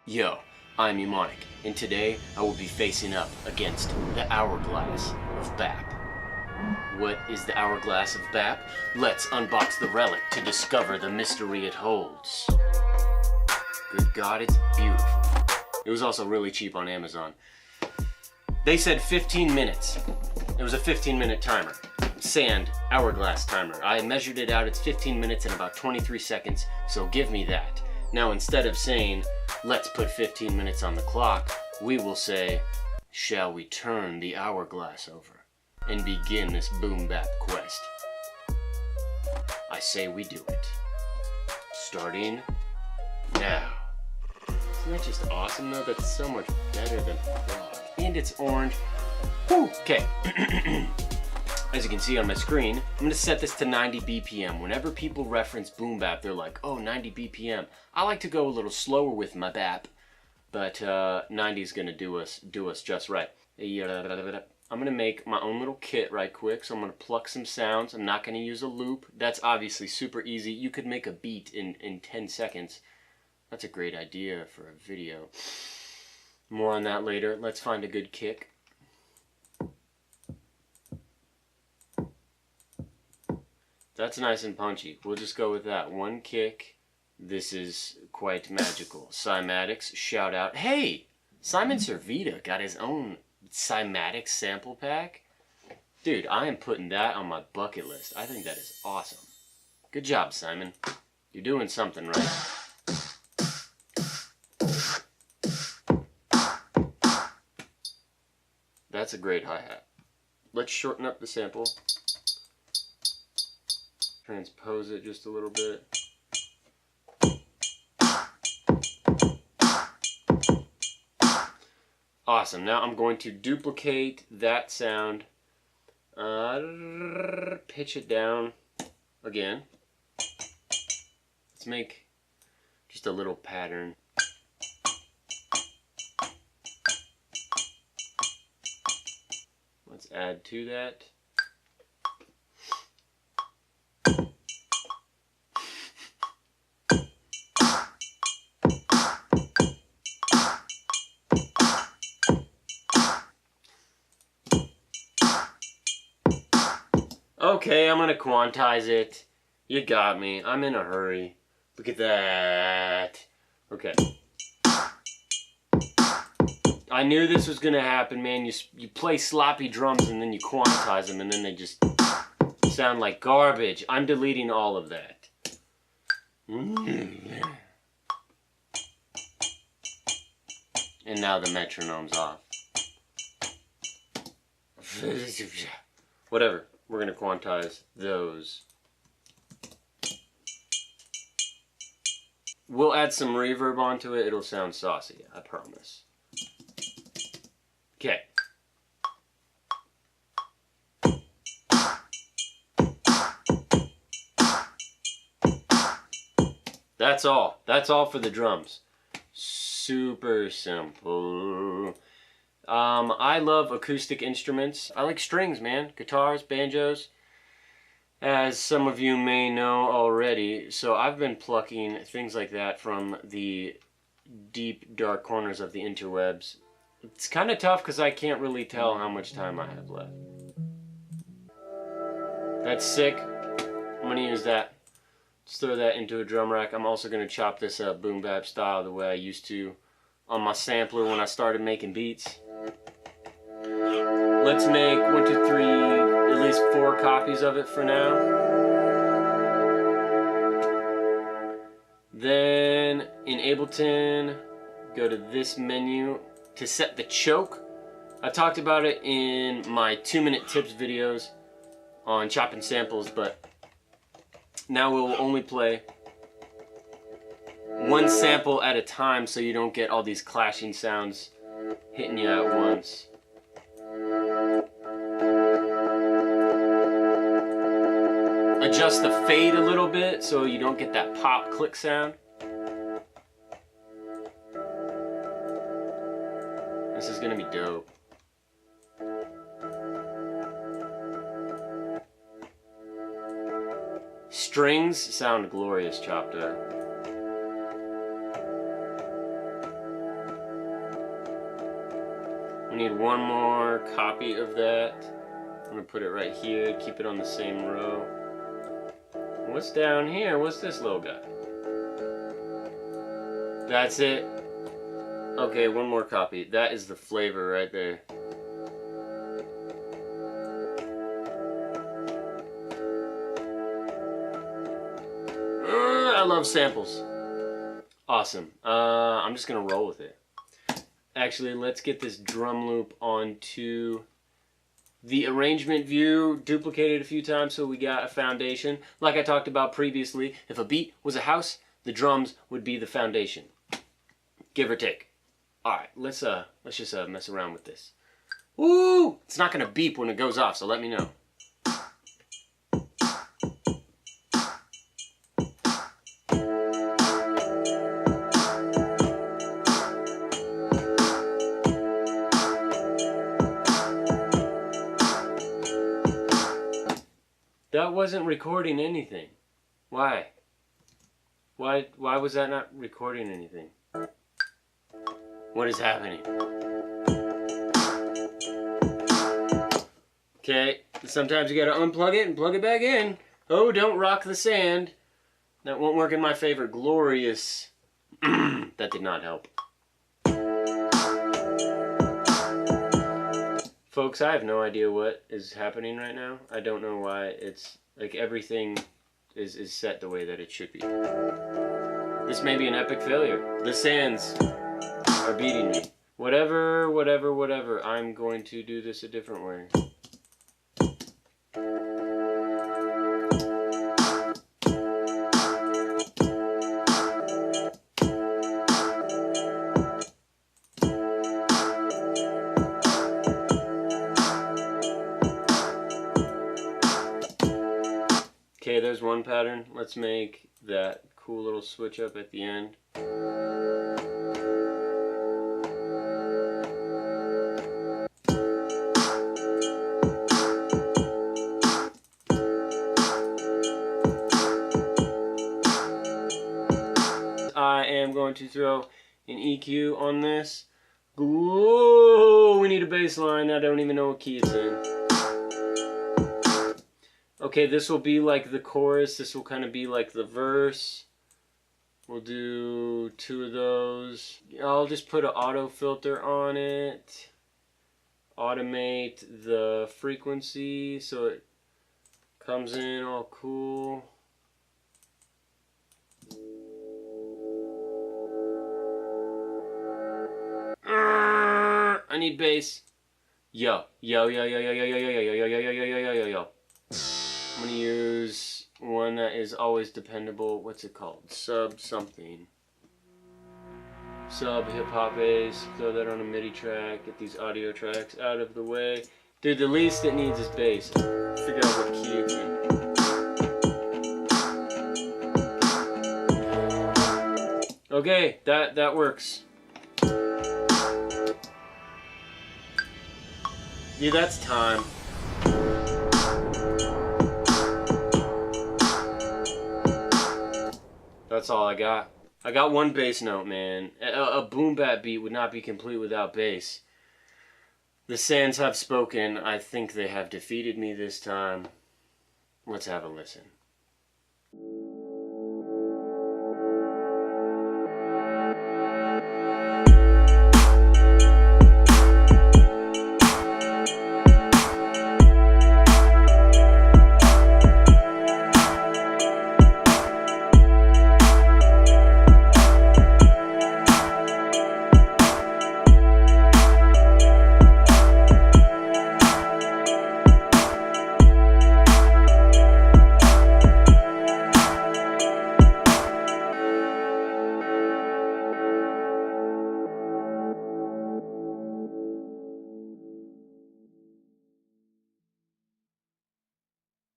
Yo, I'm Mnemonic, and today I will be facing up against the Hourglass of BAP. What is the Hourglass of BAP? Let's unbox the relic to discover the mystery it holds. Good God, it's beautiful. It was also really cheap on Amazon. They said 15 minutes. It was a 15-minute timer. Sand hourglass timer. I measured it out, it's 15 minutes and about 23 seconds, so give me that. Now instead of saying, let's put 15 minutes on the clock, we will say, shall we turn the hourglass over and begin this boom bap quest? I say we do it. Starting now. Isn't that just awesome though? That's so much better than frog. And it's orange. Whew. Okay. As you can see on my screen, I'm going to set this to 90 BPM. Whenever people reference boom bap, they're like, oh, 90 BPM. I like to go a little slower with my bap, but 90 is going to do us just right. I'm going to make my own little kit right quick, so I'm going to pluck some sounds. I'm not going to use a loop. That's obviously super easy. You could make a beat in 10 seconds. That's a great idea for a video. More on that later. Let's find a good kick. That's nice and punchy. We'll just go with that. One kick. This is quite magical. Cymatics, shout out. Hey! Simon Servita got his own Cymatics sample pack. Dude, I am putting that on my bucket list. I think that is awesome. Good job, Simon. You're doing something right. That's a great hi-hat. Let's shorten up the sample. Transpose it just a little bit. Awesome. Now I'm going to duplicate that sound. Pitch it down again. Let's make just a little pattern. Let's add to that. Okay, I'm gonna quantize it. You got me. I'm in a hurry. Look at that. Okay. I knew this was gonna happen, man. You play sloppy drums and then you quantize them and then they just sound like garbage. I'm deleting all of that. And now the metronome's off. Whatever. We're going to quantize those. We'll add some reverb onto it. It'll sound saucy, I promise. Okay. That's all. That's all for the drums. Super simple. I love acoustic instruments. I like strings, man. Guitars, banjos, as some of you may know already. So I've been plucking things like that from the deep, dark corners of the interwebs. It's kind of tough because I can't really tell how much time I have left. That's sick. I'm going to use that. Just throw that into a drum rack. I'm also going to chop this up boom bap style the way I used to on my sampler when I started making beats. Let's make 1, 2, 3, at least 4 copies of it for now. Then in Ableton, go to this menu to set the choke. I talked about it in my 2-minute tips videos on chopping samples, but now we'll only play one sample at a time so you don't get all these clashing sounds hitting you at once. Adjust the fade a little bit so you don't get that pop click sound. This is gonna be dope. Strings sound glorious chopped up. I need one more copy of that. I'm gonna put it right here, keep it on the same row. What's down here? What's this little guy? That's it. Okay, one more copy. That is the flavor right there. I love samples. Awesome. I'm just gonna roll with it. Actually, let's get this drum loop onto the arrangement view, duplicated a few times so we got a foundation. Like I talked about previously, if a beat was a house, the drums would be the foundation. Give or take. Alright, let's just mess around with this. Woo! It's not gonna beep when it goes off, so let me know. That wasn't recording anything. Why? Why was that not recording anything? What is happening? Okay, sometimes you gotta unplug it and plug it back in. Oh, don't rock the sand. That won't work in my favor. Glorious. That did not help. Folks, I have no idea what is happening right now. I don't know why it's like everything is set the way that it should be. This may be an epic failure. The sands are beating me. Whatever. I'm going to do this a different way. Okay, there's one pattern. Let's make that cool little switch up at the end. I am going to throw an EQ on this. Whoa, we need a bass line. I don't even know what key it's in. Okay, this will be like the chorus. This will kind of be like the verse. We'll do 2 of those. I'll just put an auto filter on it. Automate the frequency so it comes in all cool. I need bass. Yo. I'm gonna use one that is always dependable. What's it called? Sub something. Sub hip hop bass. Throw that on a MIDI track. Get these audio tracks out of the way. Dude, the least it needs is bass. Figure out what key it's in. Okay, that works. Dude, that's time. That's all I got. I got one bass note, man. A boom bap beat would not be complete without bass. The sands have spoken. I think they have defeated me this time. Let's have a listen.